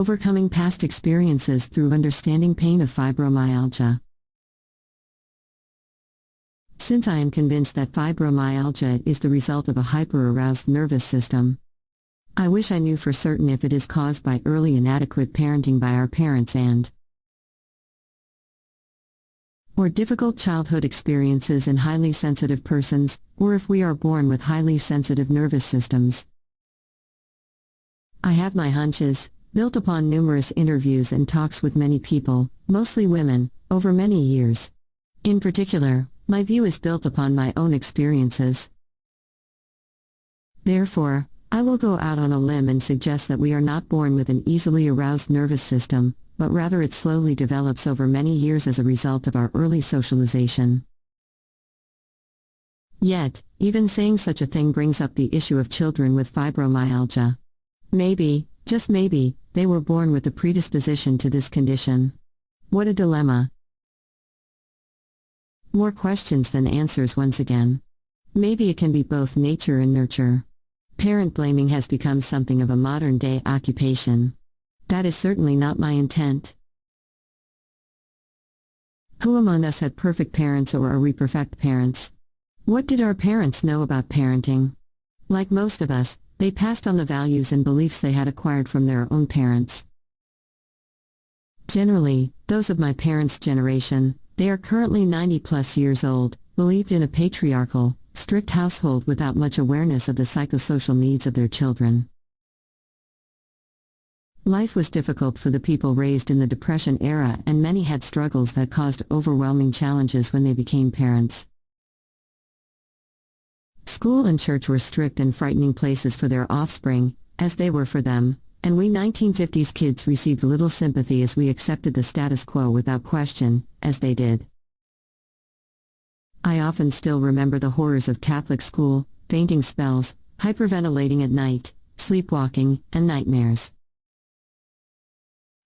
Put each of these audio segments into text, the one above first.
Overcoming past experiences through understanding pain of fibromyalgia. Since I am convinced that fibromyalgia is the result of a hyper-aroused nervous system, I wish I knew for certain if it is caused by early inadequate parenting by our parents or difficult childhood experiences in highly sensitive persons, or if we are born with highly sensitive nervous systems. I have my hunches, built upon numerous interviews and talks with many people, mostly women, over many years. In particular, my view is built upon my own experiences. Therefore, I will go out on a limb and suggest that we are not born with an easily aroused nervous system, but rather it slowly develops over many years as a result of our early socialization. Yet, even saying such a thing brings up the issue of children with fibromyalgia. Maybe, just maybe, they were born with a predisposition to this condition. What a dilemma. More questions than answers once again. Maybe it can be both nature and nurture. Parent blaming has become something of a modern-day occupation. That is certainly not my intent. Who among us had perfect parents, or are we perfect parents? What did our parents know about parenting? Like most of us, they passed on the values and beliefs they had acquired from their own parents. Generally, those of my parents' generation, they are currently 90+ years old, believed in a patriarchal, strict household without much awareness of the psychosocial needs of their children. Life was difficult for the people raised in the Depression era, and many had struggles that caused overwhelming challenges when they became parents. School and church were strict and frightening places for their offspring, as they were for them, and we 1950s kids received little sympathy as we accepted the status quo without question, as they did. I often still remember the horrors of Catholic school, fainting spells, hyperventilating at night, sleepwalking, and nightmares.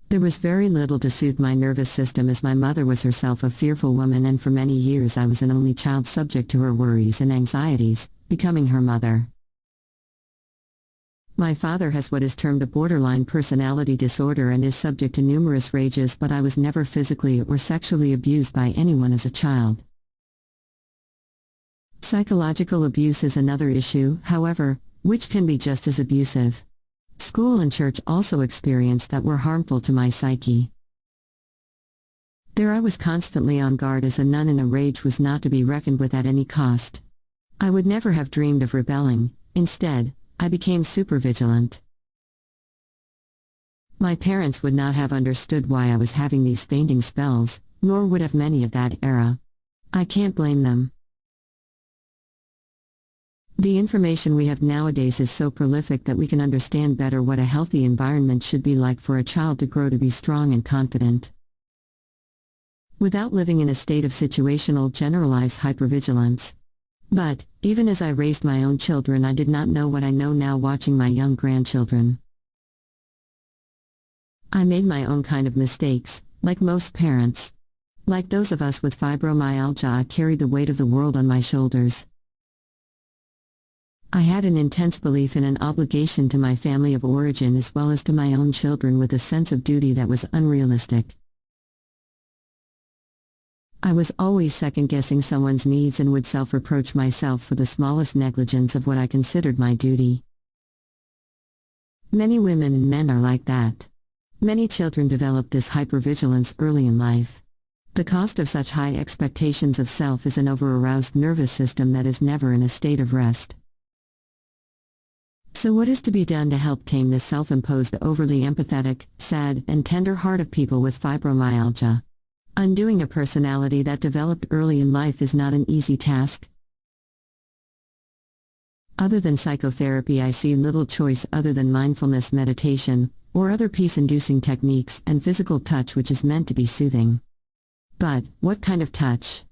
There was very little to soothe my nervous system, as my mother was herself a fearful woman, and for many years I was an only child subject to her worries and anxieties, becoming her mother. My father has what is termed a borderline personality disorder and is subject to numerous rages, but I was never physically or sexually abused by anyone as a child. Psychological abuse is another issue, however, which can be just as abusive. School and church also experienced that were harmful to my psyche. There I was constantly on guard, as a nun in a rage was not to be reckoned with at any cost. I would never have dreamed of rebelling. Instead, I became super vigilant. My parents would not have understood why I was having these fainting spells, nor would have many of that era. I can't blame them. The information we have nowadays is so prolific that we can understand better what a healthy environment should be like for a child to grow to be strong and confident, without living in a state of situational generalized hypervigilance. But, even as I raised my own children, I did not know what I know now watching my young grandchildren. I made my own kind of mistakes, like most parents. Like those of us with fibromyalgia, I carried the weight of the world on my shoulders. I had an intense belief in an obligation to my family of origin as well as to my own children, with a sense of duty that was unrealistic. I was always second-guessing someone's needs and would self-reproach myself for the smallest negligence of what I considered my duty. Many women and men are like that. Many children develop this hypervigilance early in life. The cost of such high expectations of self is an over-aroused nervous system that is never in a state of rest. So what is to be done to help tame this self-imposed, overly empathetic, sad, and tender heart of people with fibromyalgia? Undoing a personality that developed early in life is not an easy task. Other than psychotherapy, I see little choice other than mindfulness meditation, or other peace-inducing techniques, and physical touch, which is meant to be soothing. But, what kind of touch?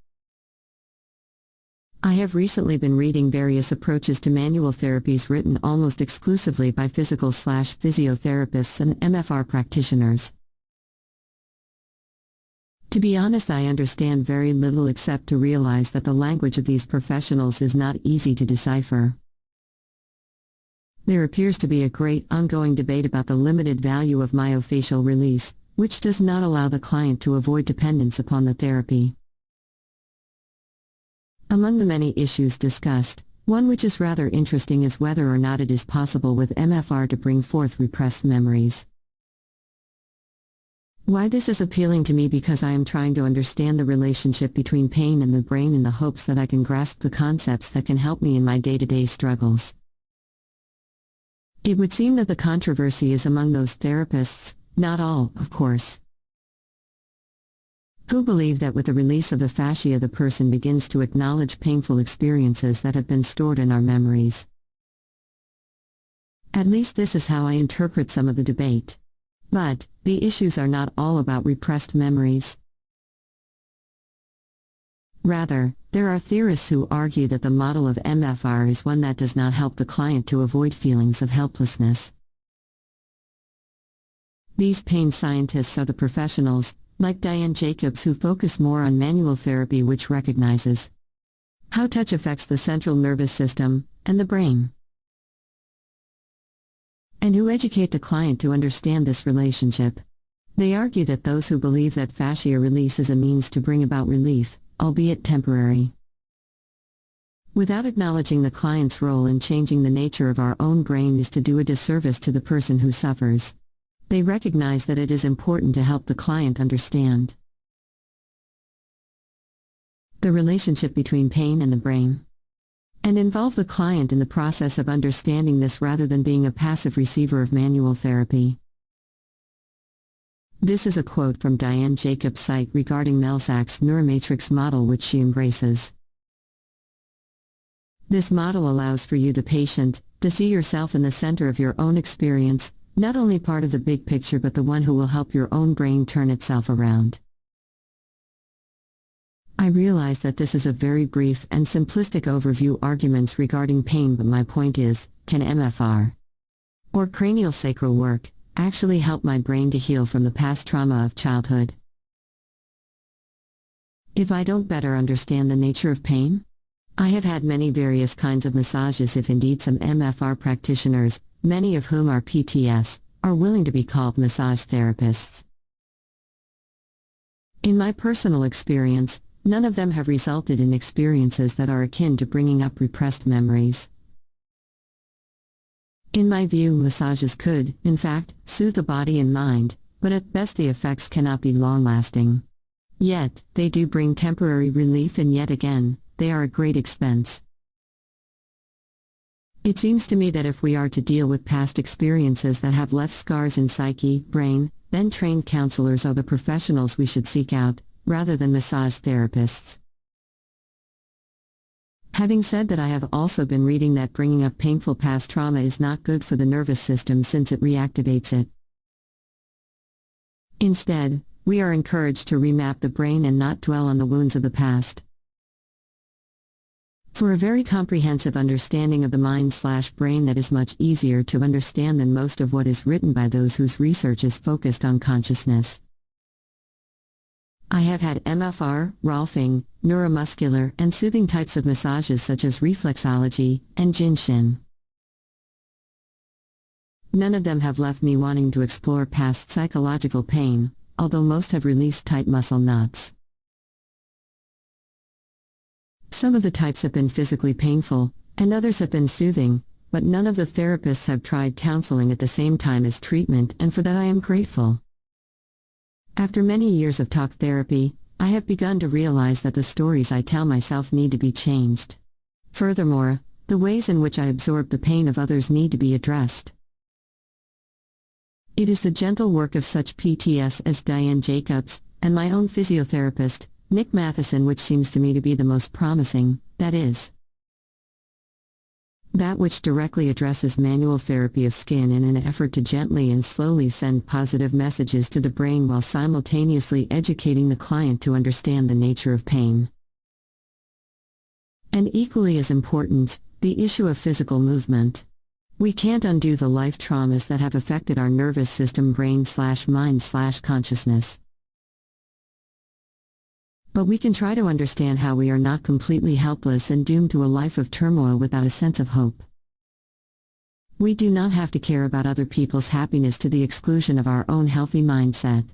I have recently been reading various approaches to manual therapies written almost exclusively by physical/physiotherapists and MFR practitioners. To be honest, I understand very little except to realize that the language of these professionals is not easy to decipher. There appears to be a great ongoing debate about the limited value of myofascial release, which does not allow the client to avoid dependence upon the therapy. Among the many issues discussed, one which is rather interesting is whether or not it is possible with MFR to bring forth repressed memories. Why this is appealing to me because I am trying to understand the relationship between pain and the brain in the hopes that I can grasp the concepts that can help me in my day-to-day struggles. It would seem that the controversy is among those therapists, not all, of course, who believe that with the release of the fascia the person begins to acknowledge painful experiences that have been stored in our memories. At least this is how I interpret some of the debate. But, the issues are not all about repressed memories. Rather, there are theorists who argue that the model of MFR is one that does not help the client to avoid feelings of helplessness. These pain scientists are the professionals, like Diane Jacobs, who focus more on manual therapy, which recognizes how touch affects the central nervous system and the brain, and who educate the client to understand this relationship. They argue that those who believe that fascia release is a means to bring about relief, albeit temporary, without acknowledging the client's role in changing the nature of our own brain, is to do a disservice to the person who suffers. They recognize that it is important to help the client understand the relationship between pain and the brain, and involve the client in the process of understanding this rather than being a passive receiver of manual therapy. This is a quote from Diane Jacobs' site regarding Melzak's neuromatrix model, which she embraces. This model allows for you, the patient, to see yourself in the center of your own experience, not only part of the big picture but the one who will help your own brain turn itself around. I realize that this is a very brief and simplistic overview arguments regarding pain, but my point is, can MFR, or craniosacral work, actually help my brain to heal from the past trauma of childhood? If I don't better understand the nature of pain? I have had many various kinds of massages. If indeed some MFR practitioners, many of whom are PTS, are willing to be called massage therapists. In my personal experience, none of them have resulted in experiences that are akin to bringing up repressed memories. In my view, massages could, in fact, soothe the body and mind, but at best the effects cannot be long-lasting. Yet, they do bring temporary relief, and yet again, they are a great expense. It seems to me that if we are to deal with past experiences that have left scars in psyche, brain, then trained counselors are the professionals we should seek out, rather than massage therapists. Having said that, I have also been reading that bringing up painful past trauma is not good for the nervous system since it reactivates it. Instead, we are encouraged to remap the brain and not dwell on the wounds of the past. For a very comprehensive understanding of the mind/brain that is much easier to understand than most of what is written by those whose research is focused on consciousness. I have had MFR, Rolfing, neuromuscular, and soothing types of massages such as reflexology and Jinshin. None of them have left me wanting to explore past psychological pain, although most have released tight muscle knots. Some of the types have been physically painful, and others have been soothing, but none of the therapists have tried counseling at the same time as treatment, and for that I am grateful. After many years of talk therapy, I have begun to realize that the stories I tell myself need to be changed. Furthermore, the ways in which I absorb the pain of others need to be addressed. It is the gentle work of such PTS as Diane Jacobs, and my own physiotherapist, Nick Matheson, which seems to me to be the most promising, that is, that which directly addresses manual therapy of skin in an effort to gently and slowly send positive messages to the brain while simultaneously educating the client to understand the nature of pain. And equally as important, the issue of physical movement. We can't undo the life traumas that have affected our nervous system, brain/mind/consciousness. But we can try to understand how we are not completely helpless and doomed to a life of turmoil without a sense of hope. We do not have to care about other people's happiness to the exclusion of our own healthy mindset.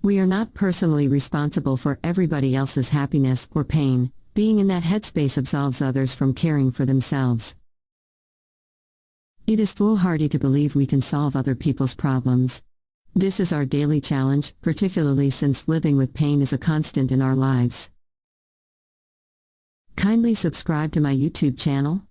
We are not personally responsible for everybody else's happiness or pain. Being in that headspace absolves others from caring for themselves. It is foolhardy to believe we can solve other people's problems. This is our daily challenge, particularly since living with pain is a constant in our lives. Kindly subscribe to my YouTube channel.